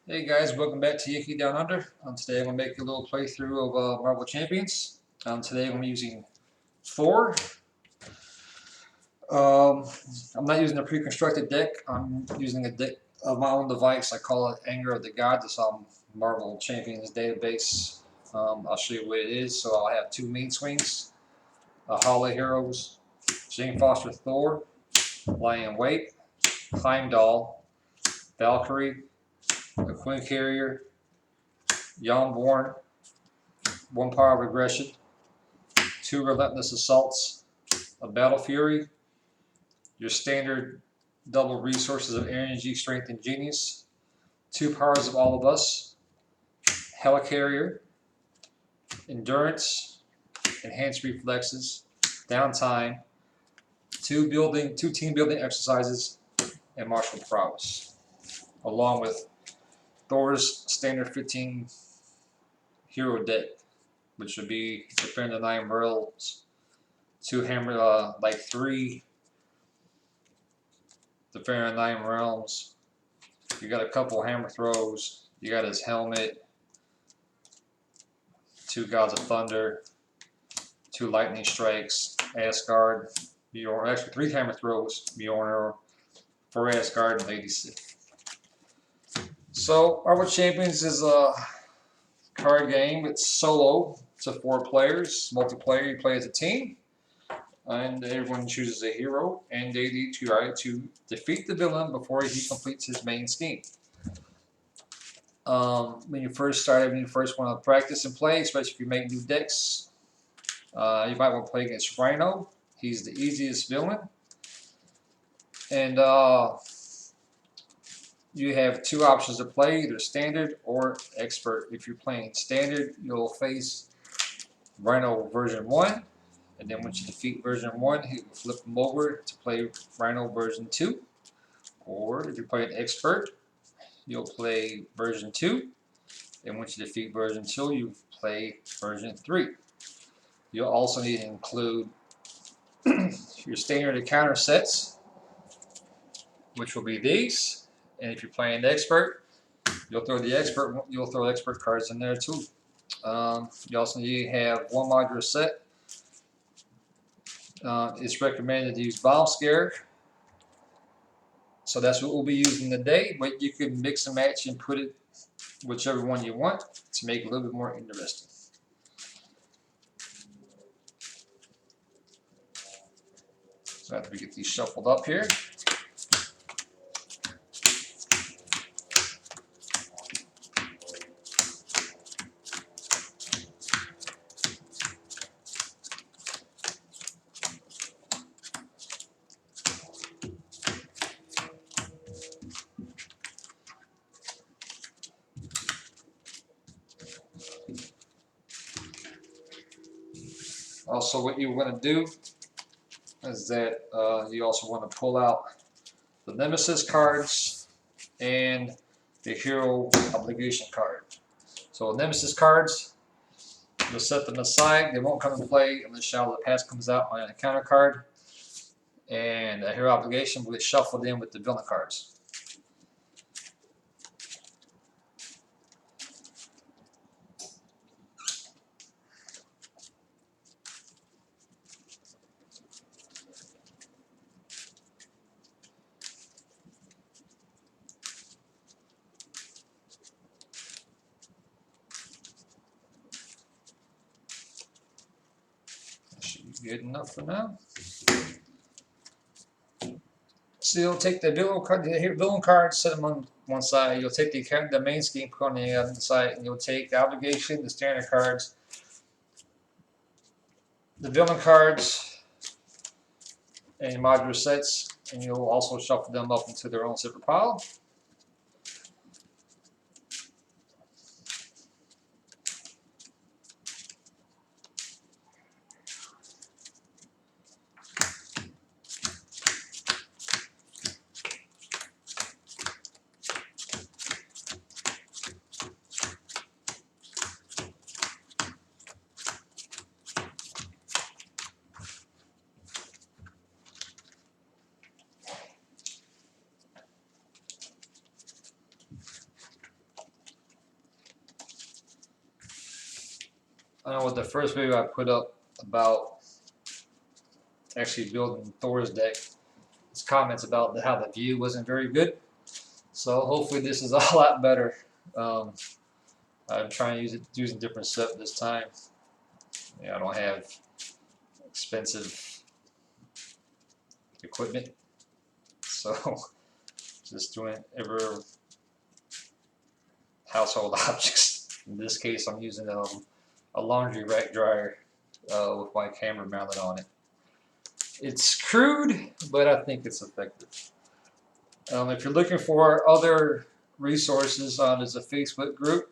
Hey guys, welcome back to Yankee Down Under. Today I'm going to make a little playthrough of Marvel Champions. Today I'm using Thor. Um, I'm not using a pre-constructed deck. I'm using a deck of my own device. I call it Anger of the Gods. It's on Marvel Champions database. I'll show you what it is. So I'll have two main swings, Hollow Heroes, Jane Foster Thor, Lion Wait, Heimdall, Valkyrie, a Queen Carrier, Youngborn, one Power of Aggression, two Relentless Assaults, a Battle Fury, your standard double resources of energy, strength, and genius, two powers of all of us, Helicarrier, endurance, enhanced reflexes, downtime, two team building exercises, and martial prowess, along with Thor's standard 15 hero deck, which would be Defend the Nine Realms, two hammer, three Defend the Nine Realms. You got a couple hammer throws. You got his helmet, two Gods of Thunder, two lightning strikes, Asgard, Bjorn, actually three hammer throws, Bjorn for Asgard and Lady Sif. So Marvel Champions is a card game. It's solo. It's a 4 players. Multiplayer, you play as a team. And everyone chooses a hero, and they need to try to defeat the villain before he completes his main scheme. When you first want to practice and play, especially if you make new decks, you might want to play against Rhino. He's the easiest villain. And you have two options to play, either standard or expert. If you're playing standard, you'll face Rhino version 1. And then once you defeat version 1, he will flip them over to play Rhino version 2. Or if you're playing expert, you'll play version 2. And once you defeat version 2, you play version 3. You'll also need to include your standard and counter sets, which will be these. And if you're playing expert, you'll throw expert cards in there too. You also need to have one modular set. It's recommended to use Bomb Scare. So that's what we'll be using today, but you can mix and match and put it whichever one you want to make it a little bit more interesting. So after we get these shuffled up here. Also, what you want to do is that you also want to pull out the Nemesis cards and the Hero Obligation card. So Nemesis cards, you'll set them aside. They won't come into play unless Shadow of the Past comes out on a counter card. And the Hero Obligation will get shuffled in with the villain cards. Good enough for now. So you'll take the villain card, set them on one side. You'll take the main scheme, put on the other side, and you'll take the obligation, the standard cards, the villain cards, and modular sets, and you'll also shuffle them up into their own separate pile. I know with the first video I put up about actually building Thor's deck, his comments about how the view wasn't very good. So hopefully this is a lot better. I'm trying to use it using different setup this time. Yeah, I don't have expensive equipment, so just doing ever household objects. In this case, I'm using a laundry rack dryer with my camera mounted on it. It's crude, but I think it's effective. If you're looking for other resources, there's a Facebook group.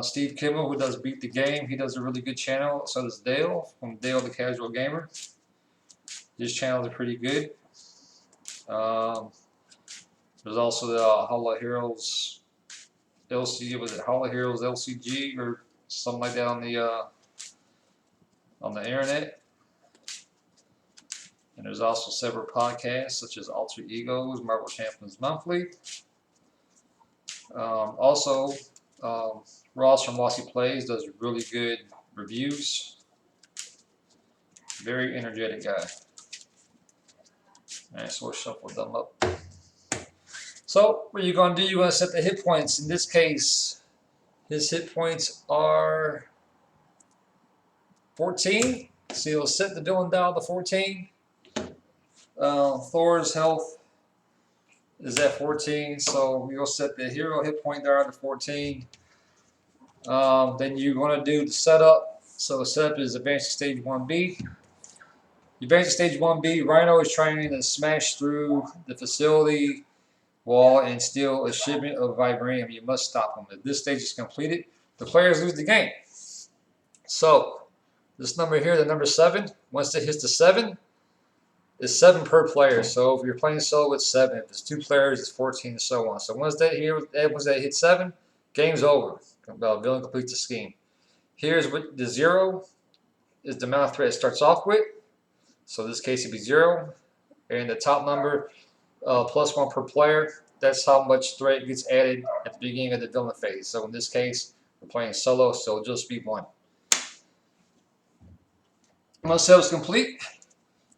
Steve Kimmel, who does Beat the Game, he does a really good channel. So does Dale, from Dale the Casual Gamer. His channels are pretty good. There's also the Hall of Heroes LC, was it Hall of Heroes LCG or something like that on the internet. And there's also several podcasts such as Alter Egos, Marvel Champions Monthly. Also, Ross from Mossy Plays does really good reviews. Very energetic guy. Alright, so we'll shuffle them up. So, what you're going to do, you're going to set the hit points. In this case, his hit points are 14. So you'll set the villain dial to 14. Thor's health is at 14. So we'll set the hero hit point dial to 14. Then you're going to do the setup. So the setup is Advanced Stage 1B. Advanced Stage 1B, Rhino is trying to smash through the facility wall and steal a shipment of vibranium. You must stop him. If this stage is completed, the players lose the game. So this number here, the number 7, once it hits the 7, it's 7 per player. So if you're playing solo, it's 7. If it's 2 players, it's 14, and so on. So once they hit 7, game's over. Villain completes the scheme. Here's what the 0 is, the amount of threat it starts off with. So in this case, it'd be 0, and the top number +1 per player. That's how much threat gets added at the beginning of the villain phase. So in this case, we're playing solo, so it'll just be 1. Once that was complete,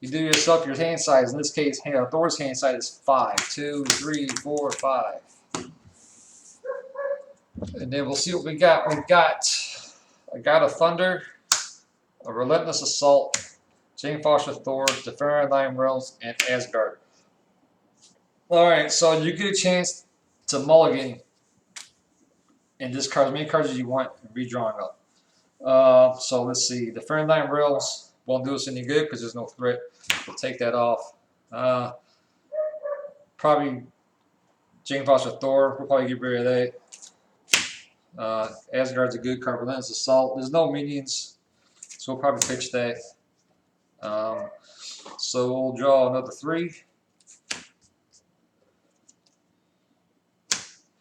you do yourself your hand size. In this case, Thor's hand size is 5, 2, 3, 4, 5. And then we'll see what we got. We've got a God of Thunder, a Relentless Assault, Jane Foster Thor, the Fairy Nine Realms, and Asgard. Alright, so you get a chance to mulligan and discard as many cards as you want and redraw them up. So let's see. The Fairy Nine Realms won't do us any good because there's no threat. We'll take that off. Probably Jane Foster Thor. We'll probably get rid of that. Asgard's a good card. Relentless Assault. There's no minions, so we'll probably pitch that. So we'll draw another 3,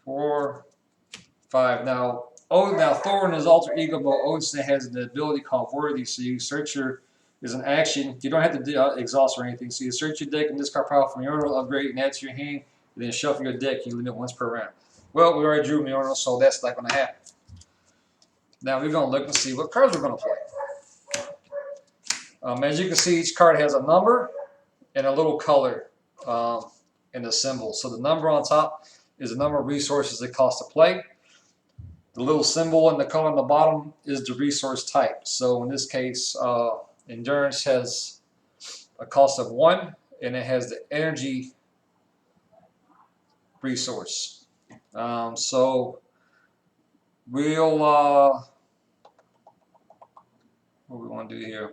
4, 5. Now Thor in his alter ego mode, Odin has an ability called Worthy. So you search is an action. You don't have to do exhaust or anything. So you search your deck and discard power from your Mjolnir, upgrade and add to your hand, and then shuffle your deck. You limit once per round. Well, we already drew Mjolnir, so that's not going to happen. Now we're going to look and see what cards we're going to play. As you can see, each card has a number and a little color in the symbol. So the number on top is the number of resources it costs to play. The little symbol and the color on the bottom is the resource type. So in this case, Endurance has a cost of 1, and it has the energy resource. So we'll what we want to do here?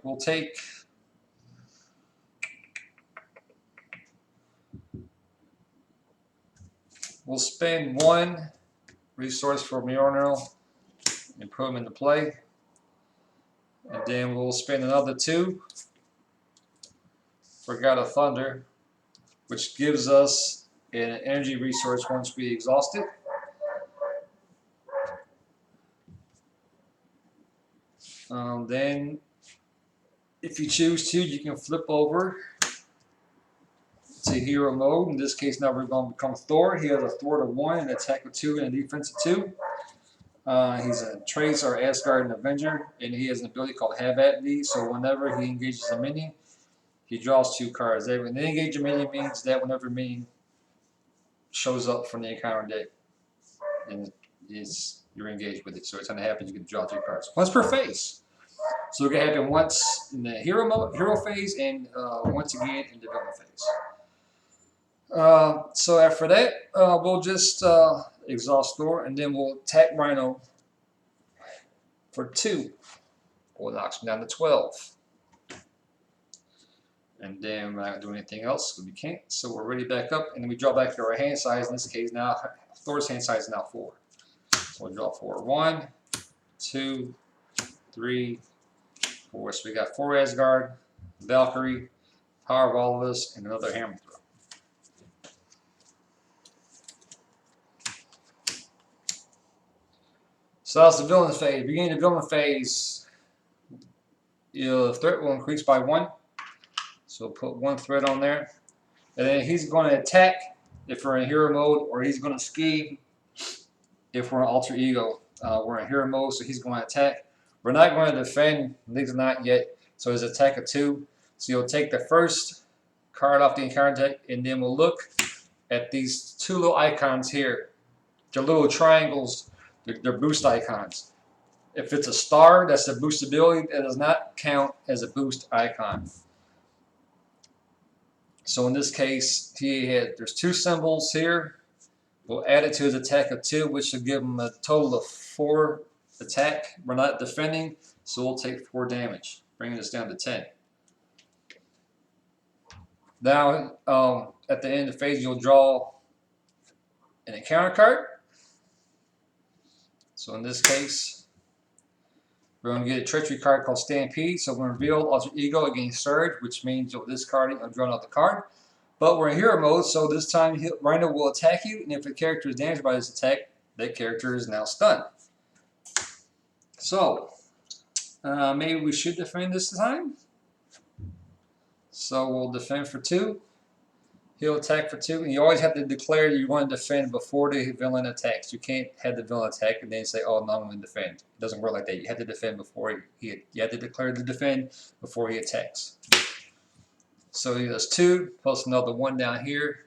We'll spend 1 resource for Mjolnir and put them into play. And then we'll spend another 2 for God of Thunder, which gives us an energy resource once we exhaust it. Then, if you choose to, you can flip over to hero mode. In this case, now we're going to become Thor. He has a thwart of 1, an attack of 2, and a defense of 2. He's a Trace or Asgard Avenger, and he has an ability called Have at Thee. So whenever he engages a minion, he draws 2 cards. When they engage a minion means that whenever a minion shows up from the encounter deck, and you're engaged with it. So it's going to happen. You can draw 2 cards once per phase. So it can happen once in the hero phase and once again in the villain phase. So after that, we'll just exhaust Thor, and then we'll attack Rhino for 2. We'll knock him down to 12. And then we're not going to do anything else because we can't. So we're ready back up, and then we draw back to our hand size. In this case, now Thor's hand size is now 4. So we'll draw 4. 1, 2, 3, 4. So we got 4 Asgard, Valkyrie, Power of All of Us, and another hammer throw. So that's the villain phase. Beginning of the villain phase, your threat will increase by 1. So put 1 threat on there. And then he's going to attack if we're in hero mode, or he's going to scheme if we're in alter ego. We're in hero mode, so he's going to attack. We're not going to defend, at least not yet. So his attack of 2. So you'll take the first card off the encounter deck, and then we'll look at these 2 little icons here. They're little triangles. They're boost icons. If it's a star, that's a boost ability. That does not count as a boost icon. So in this case, there's 2 symbols here. We'll add it to his attack of 2, which will give him a total of 4 attack. We're not defending, so we'll take 4 damage, bringing us down to 10. Now, at the end of the phase, you'll draw an encounter card. So in this case, we're going to get a treachery card called Stampede. So we're going to reveal alter ego against Surge, which means you'll discard it and draw another card. But we're in hero mode, so this time Rhino will attack you, and if the character is damaged by this attack, that character is now stunned. So, maybe we should defend this time. So we'll defend for 2. He'll attack for 2, and you always have to declare you want to defend before the villain attacks. You can't have the villain attack and then say, "Oh, no, I'm going to defend." It doesn't work like that. You have to defend before you have to declare to defend before he attacks. So he does 2 plus another 1 down here.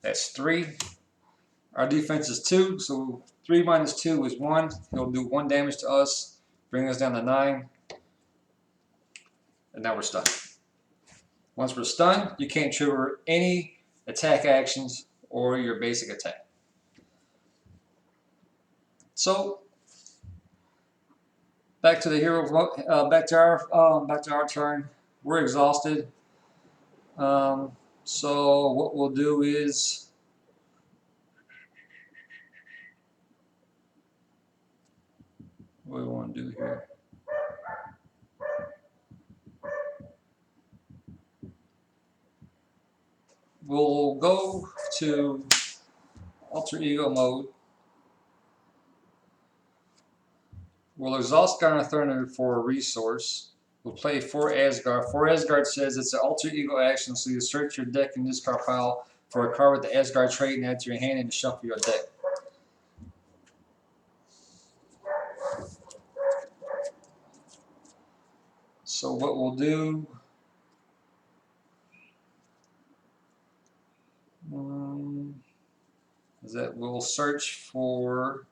That's 3. Our defense is 2, so 3 minus 2 is 1. He'll do 1 damage to us, bring us down to 9, and now we're stunned. Once we're stunned, you can't trigger any attack actions or your basic attack. So back to the hero, back to our turn. We're exhausted. So what we'll do is what do we want to do here? We'll go to alter ego mode. We'll exhaust Garnatherner for a resource. We'll play 4 Asgard. 4 Asgard says it's an alter ego action, so you search your deck in this card pile for a card with the Asgard trait and add to your hand and shuffle your deck. So what we'll do is that we'll search for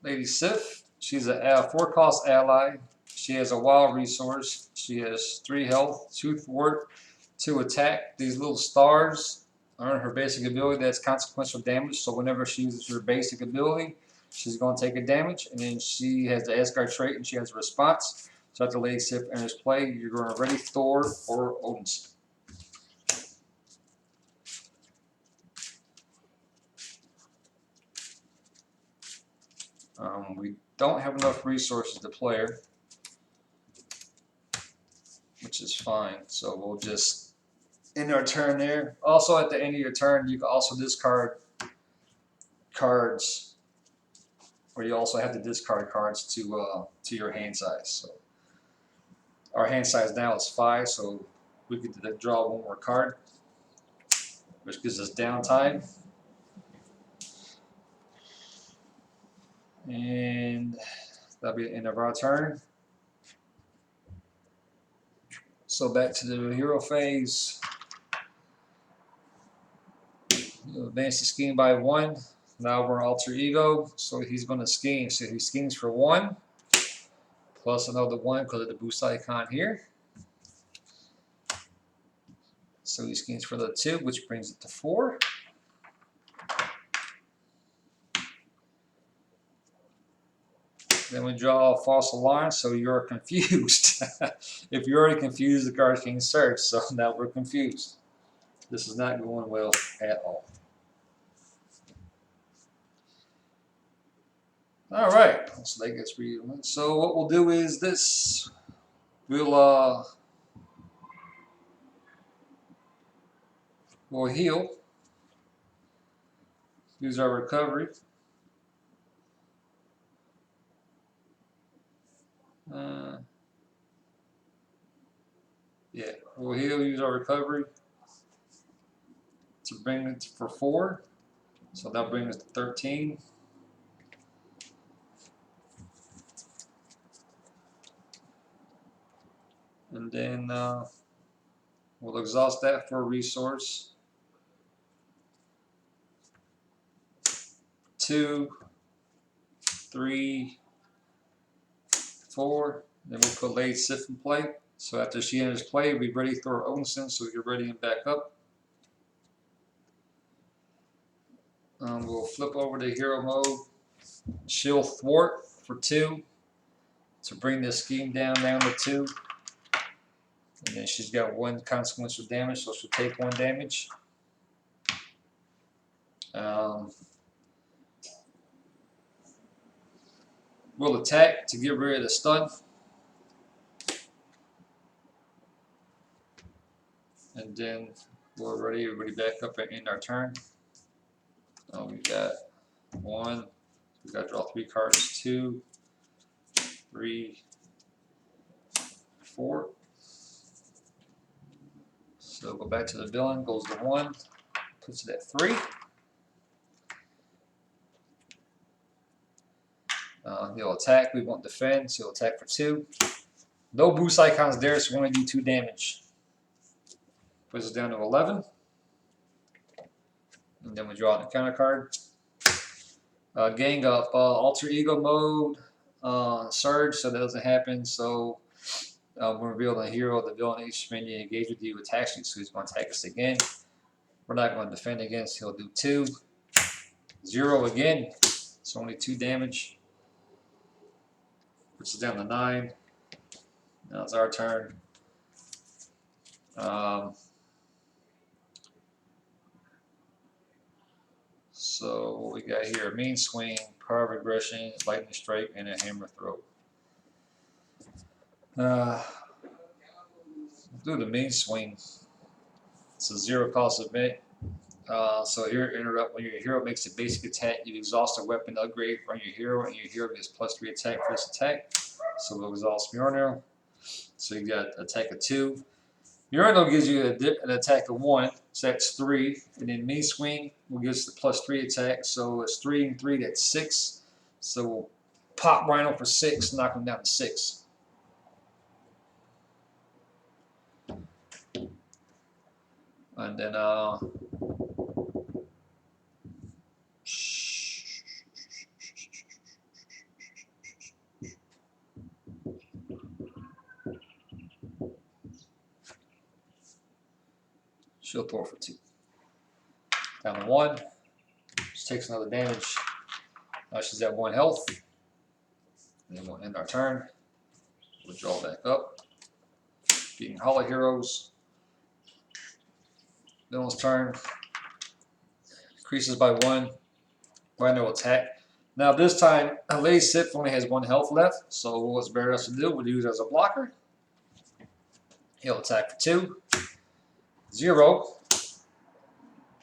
Lady Sif. She's a 4-cost ally. She has a wild resource. She has 3 health, 2 thwart, 2 attack. These little stars earn her basic ability that's consequential damage. So whenever she uses her basic ability, she's going to take a damage. And then she has the Asgard trait and she has a response. So after Lady Sif enters play, you're going to ready Thor or Odinson. We don't have enough resources to play her, which is fine. So we'll just end our turn there. Also, at the end of your turn, you can also discard cards, or you also have to discard cards to your hand size. So our hand size now is 5, so we get to draw 1 more card, which gives us downtime. And that'll be the end of our turn. So back to the hero phase. Advance the scheme by 1. Now we're alter ego, so he's going to scheme. So he schemes for 1 plus another 1 because of the boost icon here. So he schemes for the 2, which brings it to 4. Then we draw a false alarm, so you're confused. If you're already confused, the card can search. So now we're confused. This is not going well at all. All right, so that gets read. So what we'll do is this. We'll heal. Use our recovery. Yeah, we'll heal. Use our recovery to bring it for 4. So that'll bring us to 13. And then we'll exhaust that for a resource. 2, 3, 4. Then we'll put Lady Sif in play. So after she enters play, we ready to throw our own sin, so you're ready and back up. We'll flip over to hero mode. She'll thwart for 2 to bring the scheme down to 2. And then she's got 1 consequential damage, so she'll take 1 damage. We'll attack to get rid of the stun. And then we're ready. Everybody back up and end our turn. We got 1. We got to draw 3 cards. 2, 3, 4. So go back to the villain. Goes to 1. Puts it at 3. He'll attack. We won't defend. So he'll attack for 2. No boost icons there, so we only do 2 damage. Puts us down to 11. And then we draw the counter card. Gang up. Alter ego mode. Surge, so that doesn't happen. So when revealed a hero, the villain each menu engage with you attacks you, so he's going to attack us again. We're not going to defend against. He'll do 2. 0 again. So only 2 damage. Puts us down to 9. Now it's our turn. So what we got here: a mean swing, power of aggression, lightning strike, and a hammer throw. Do the mean swing. It's a 0 cost event. So here, interrupt when your hero makes a basic attack, you exhaust a weapon upgrade on your hero, and your hero gets +3 attack for this attack. So we'll exhaust Mjolnir. So you got attack of 2. Mjolnir gives you an attack of 1, so that's 3. And then mean swing will give us the +3 attack, so it's 3 and 3, that's 6. So we'll pop Rhino for 6, knock him down to 6. And then she'll throw for 2. Down to 1. She takes another damage. Now she's at 1 health. And then we'll end our turn. We'll draw back up. Beating Hollow Heroes. Villain's turn. Increases by 1. Rhino attack. Now this time, Lady Sif only has 1 health left, so what's better us to do? We'll use it as a blocker. He'll attack for 2. 0.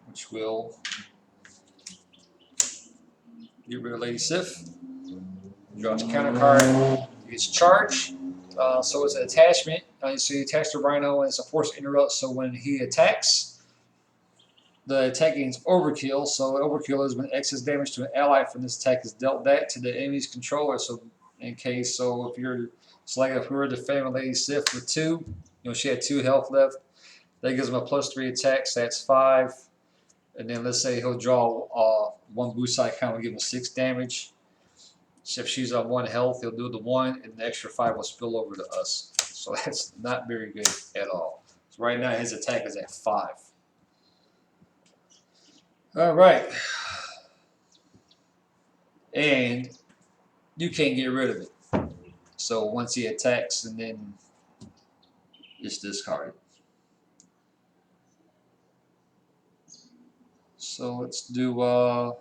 Which will get rid of Lady Sif. Draw the counter card. It's charge. So it's an attachment. So you attach the Rhino and it's a force interrupt, so when he attacks, the attack gains overkill. So overkill is when excess damage to an ally from this attack is dealt back to the enemy's controller. So in case, so if you're, so like if we were defending Lady Sif with 2, she had 2 health left. That gives him a +3 attack, so that's 5. And then let's say he'll draw 1 boost icon, will give him 6 damage. So if she's on 1 health, he'll do the 1, and the extra 5 will spill over to us. So that's not very good at all. So right now his attack is at 5. All right. And you can't get rid of it. So once he attacks, and then it's discarded. So let's do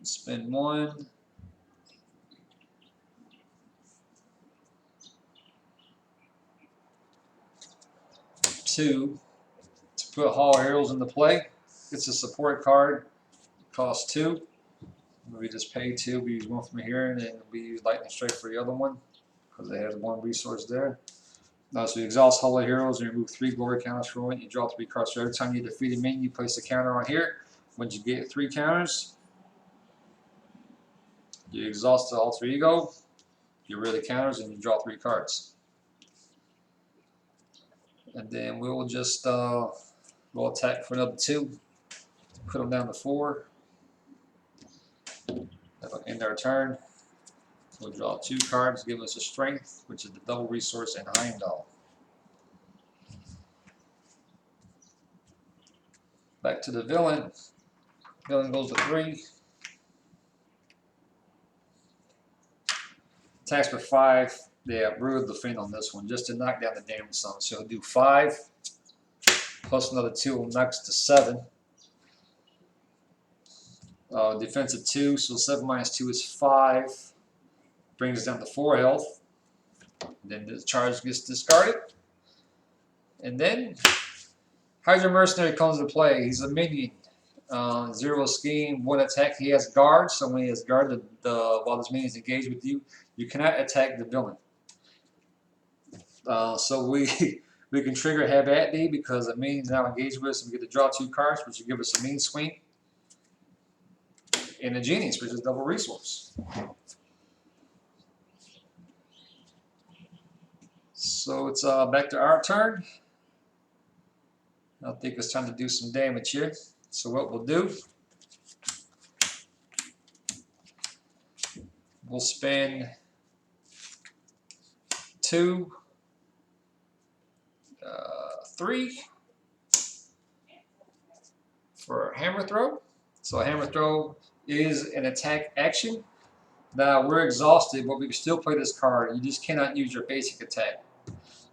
spend 1. To put Hall Heralds into play. It's a support card. Costs 2. We just pay 2. We use 1 from here, and then we use Lightning Strike for the other one because they have 1 resource there. So you exhaust Hall of Heroes and remove 3 glory counters from it. You draw 3 cards. So every time you defeat a minion, you place a counter on here. Once you get 3 counters, you exhaust the Alter Ego, get rid of the counters, and you draw 3 cards. And then we will just we'll attack for another 2. Put them down to 4. That'll end our turn. We'll draw 2 cards, give us a strength, which is the double resource, and Heimdall. Back to the villain. Villain goes to 3. Attacks for 5. Yeah, Brew the Fin on this one, just to knock down the damage zone. So he'll do 5, plus another 2, knocks to 7. Defensive 2, so 7 minus 2 is 5. Brings us down to 4 health. Then the charge gets discarded. And then Hydra Mercenary comes into play. He's a minion. 0 scheme, 1 attack. He has guard, so when he has guard, while this minion is engaged with you, you cannot attack the villain. So we can trigger Have At Thee because the minion is now engaged with us, and we get to draw 2 cards, which will give us a mean swing. And a Genius, which is double resource. So it's back to our turn. I think it's time to do some damage here. So what we'll do, we'll spend 2, 3 for a hammer throw. So a hammer throw is an attack action. Now we're exhausted, but we can still play this card. You just cannot use your basic attack.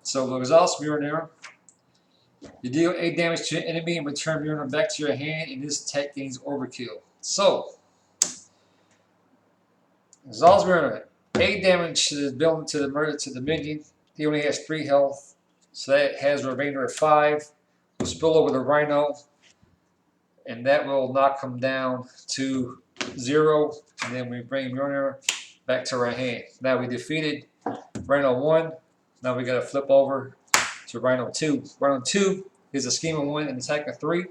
So we'll exhaust Mjolnir. You deal 8 damage to an enemy and return Mjolnir back to your hand, and this attack gains overkill. So exhaust Mjolnir, 8 damage to the minion. He only has 3 health, so that has a remainder of 5. We'll spill over the Rhino, and that will knock him down to 0. And then we bring Mjolnir back to our hand. Now we defeated Rhino 1. Now we got to flip over to Rhino 2. Rhino 2 is a scheme of 1 and attack of 3.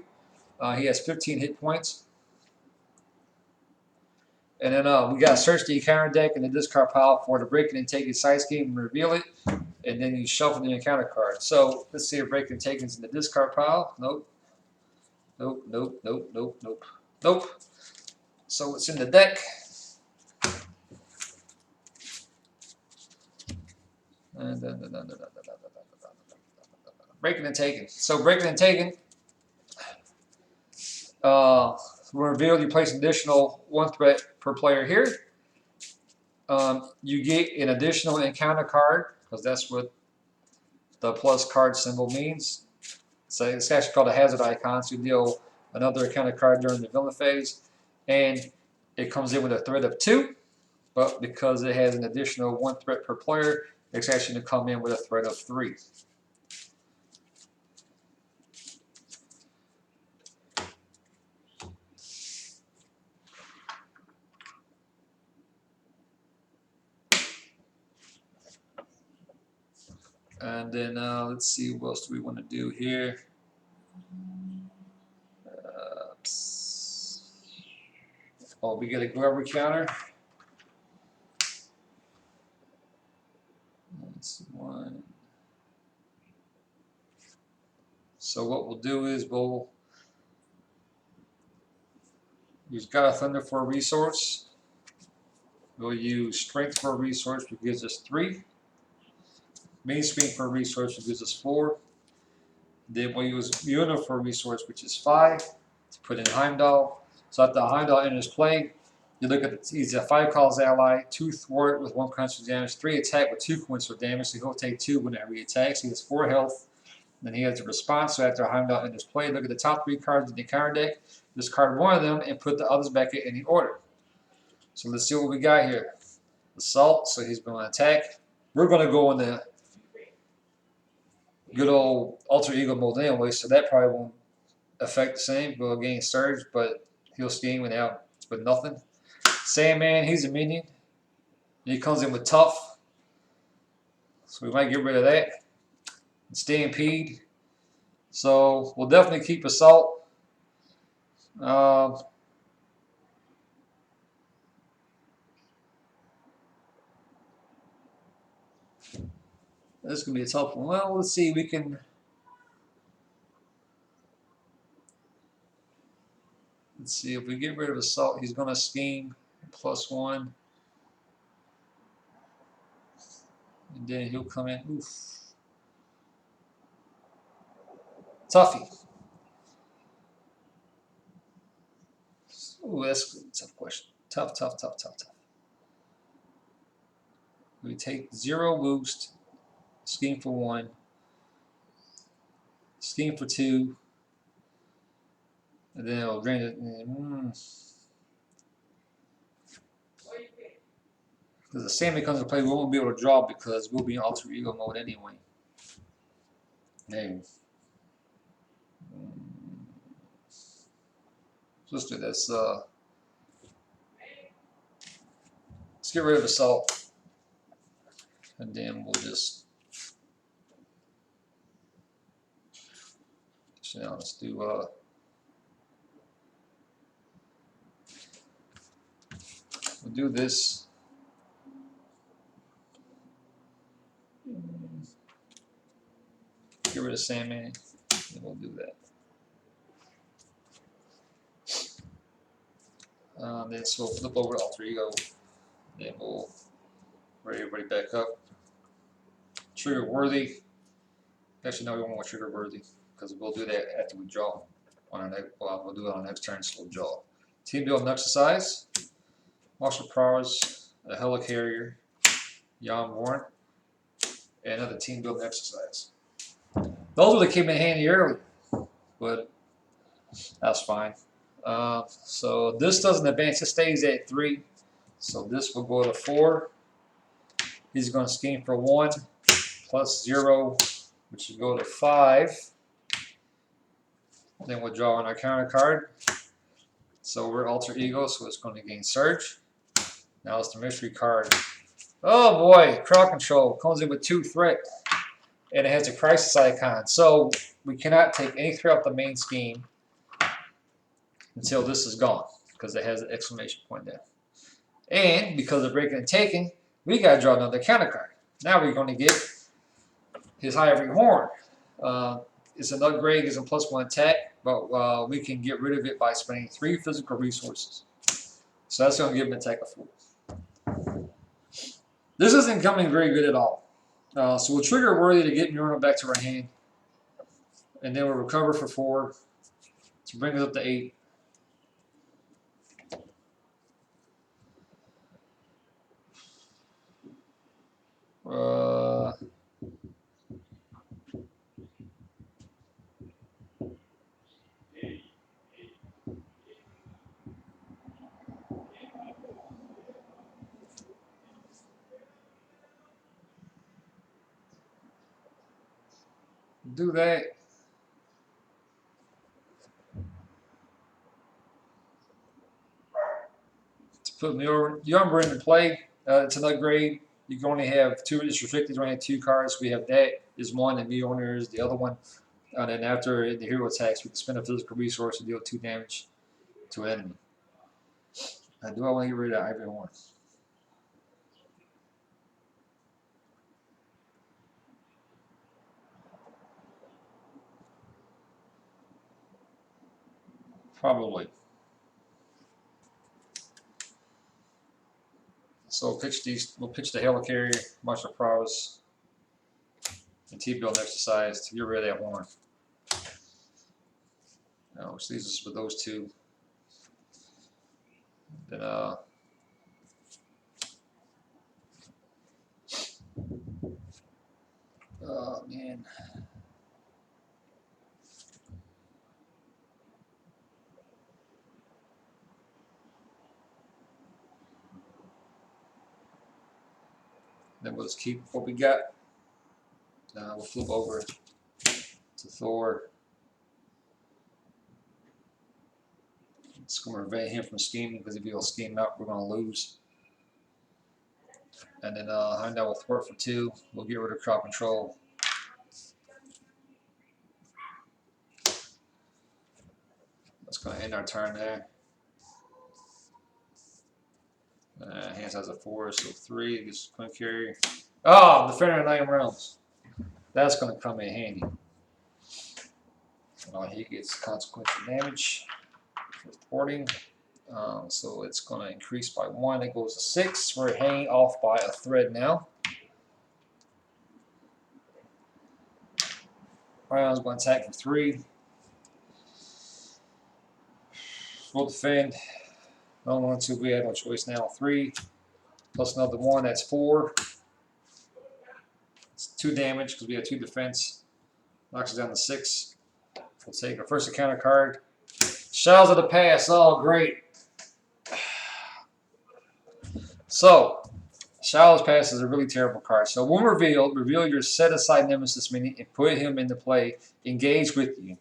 He has 15 hit points. And then we got to search the encounter deck in the discard pile for the break and take its side scheme and reveal it. And then you shuffle the encounter card. So let's see if break and take is in the discard pile. Nope. Nope, nope, nope, nope, nope, nope. So it's in the deck. Breaking and taking. So breaking and taking. Reveal, you place an additional 1 threat per player here. You get an additional encounter card, because that's what the plus card symbol means. So it's actually called a hazard icon, so you deal another encounter card during the villain phase. And it comes in with a threat of 2, but because it has an additional 1 threat per player, it's actually going to come in with a threat of 3. And then let's see, what else do we want to do here? Oh, we get a Glover counter. That's one. So what we'll do is we've got a Thunder for a resource. We'll use Strength for a resource, which gives us 3. Mainstream for a resource, which gives us 4. Then we'll use Una for a resource, which is 5, to put in Heimdall. So after Heimdall enters play, you look at he's a 5 calls ally, 2 thwart with 1 constant damage, 3 attack with 2 points for damage, so he'll take 2 whenever he attacks. He has 4 health. Then he has a response, so after Heimdall enters play, look at the top 3 cards in the counter deck, discard one of them, and put the others back in any order. So let's see what we got here. Assault, so he's going to attack. We're going to go in the good old alter ego mode anyway, so that probably won't affect the same. We'll gain Surge, but he'll scheme without with nothing. Sandman, he's a minion. He comes in with Tough, so we might get rid of that. Stampede, so we'll definitely keep Assault. This is going to be a tough one. Well, let's see. We can. Let's see. If we get rid of Assault, he's going to scheme +1. And then he'll come in. Oof. Tuffy. Ooh, that's a tough question. Tough. We take 0 boost. Scheme for 1. Scheme for 2. And then it'll drain it. Because the Sammy comes into play, we won't be able to draw because we'll be in alter ego mode anyway. Hey. So let's do this. Let's get rid of Assault. And then we'll just. So now let's do. We'll do this. Get rid of Sandman, and we'll do that. Then so we'll flip over to alter ego. Then we'll bring everybody back up. Trigger worthy. Actually, no, we won't want trigger worthy because we'll do that after we draw. On our next, well, we'll do it on our next turn, so we'll draw. Team building exercise. Martial prowess, a helicarrier, Jan Warren, and another team building exercise. Those would have came in handy early, but that's fine. So this doesn't advance, it stays at 3. So this will go to 4. He's going to scheme for 1 +0, which will go to 5. Then we'll draw on our counter card. So we're alter ego, so it's going to gain Surge. Now it's the mystery card. Oh boy, crowd control comes in with 2 threat, and it has a crisis icon. So we cannot take any threat off the main scheme until this is gone, because it has an exclamation point there. And because of breaking and taking, we got to draw another counter card. Now we're going to get his Ivory Horn. It's an upgrade, gives him +1 attack, but we can get rid of it by spending 3 physical resources. So that's going to give him an attack of 4. This isn't coming very good at all. So we'll trigger worthy to get Murano back to our hand. And then we'll recover for 4 to bring us up to 8. Do that. To put Yumber into play, it's an upgrade. You can only have 2. It's restricted. You only have 2 cards. We have that. is one, and Mjolnir is the other one. And then after the hero attacks, we can spend a physical resource to deal 2 damage to an enemy. Do I want to get rid of Ivory Horn? Probably. So we'll pitch the Helicarrier, Martial Prowess, and T-Build Exercise to get rid of that horn. Which leaves us with those 2. Then oh man. Then we'll just keep what we got. We'll flip over to Thor. It's going to prevent him from scheming, because if he'll scheme out, we're going to lose. And then Heimdall will thwart for 2. We'll get rid of crowd control. That's going to end our turn there. Hands has a 4, so 3. Gets Quick Carry. Oh, Defender of 9 Realms. That's going to come in handy. He gets consequential damage for thwarting. So it's going to increase by 1. It goes to 6. We're hanging off by a thread now. Ryan's going to attack for 3. We'll defend. No 1, 2. We have no choice now. 3 plus another 1. That's 4. It's 2 damage because we have 2 defense. Knocks us down to 6. We'll take our first encounter card. Shadows of the Past. Oh, great. So, Shadows Past is a really terrible card. So, when revealed, reveal your set aside Nemesis mini and put him into play. Engage with you.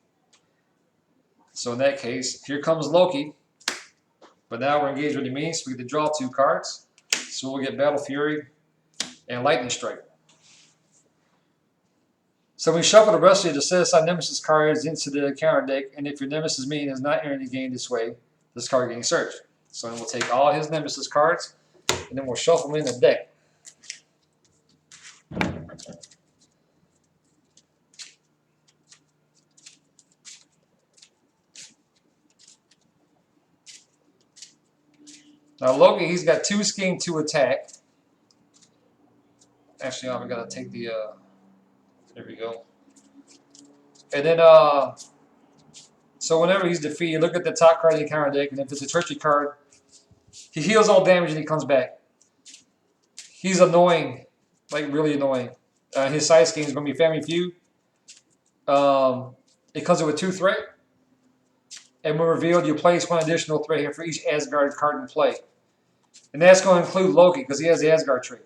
So, in that case, here comes Loki. But now we're engaged with the mini, so we get to draw 2 cards. So, we'll get Battle Fury and Lightning Strike. So we shuffle the rest of the set aside Nemesis cards into the counter deck, and if your Nemesis minion is not entering the game this way, this card getting searched. So then we'll take all his Nemesis cards, and then we'll shuffle them in the deck. Now Loki, he's got 2 scheme, 2 attack. Actually, I'm gonna take the. There we go. And then, so whenever he's defeated, look at the top card of the counter deck, and if it's a treachery card, he heals all damage and he comes back. He's annoying, like really annoying. His side scheme is going to be Family Feud. It comes with 2 threat, and when revealed, you place 1 additional threat here for each Asgard card in play. And that's going to include Loki, because he has the Asgard trait.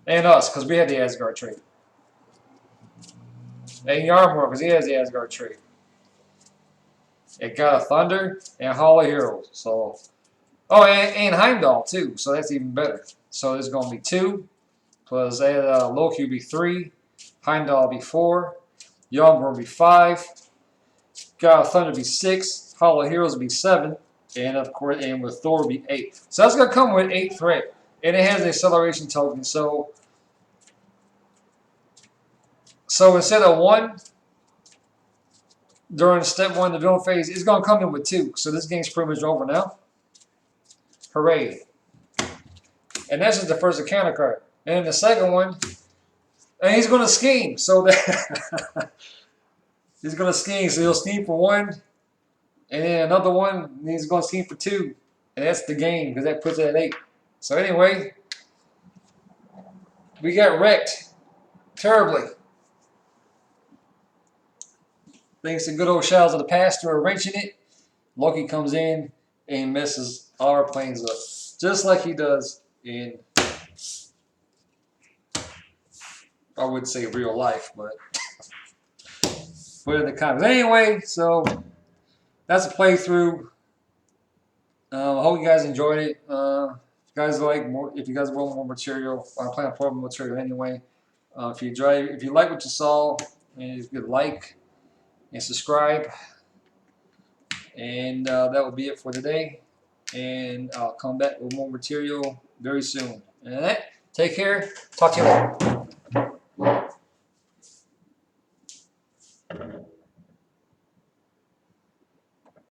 And us, because we have the Asgard trait. And Yarmor, because he has the Asgard trait. It got a Thunder and Hall of Heroes. So, oh, and Heimdall too. So that's even better. So there's going to be 2 plus Loki will be 3, Heimdall will be 4, Yarmor will be 5, got a Thunder will be 6, Hall of Heroes will be 7, and of course, and with Thor will be 8. So that's going to come with 8 threat, and it has an acceleration token. So instead of 1 during step 1, the villain phase, it's going to come in with 2. So this game's pretty much over now. Hooray. And that's just the first encounter card. And then the second one, and he's going to scheme. So that he's going to scheme. So he'll scheme for 1, and then another 1, and he's going to scheme for 2. And that's the game, because that puts it at 8. So anyway, we got wrecked terribly. Thanks to good old Shadows of the Past for wrenching it. Loki comes in and messes our planes up. Just like he does in, I wouldn't say real life, but put in the comments. Anyway, so that's a playthrough. I hope you guys enjoyed it. If you guys like more, if you guys want more material, I'm planning for more material anyway. If you like what you saw, you could like and subscribe. And that will be it for today. And I'll come back with more material very soon. And that, take care. Talk to you later.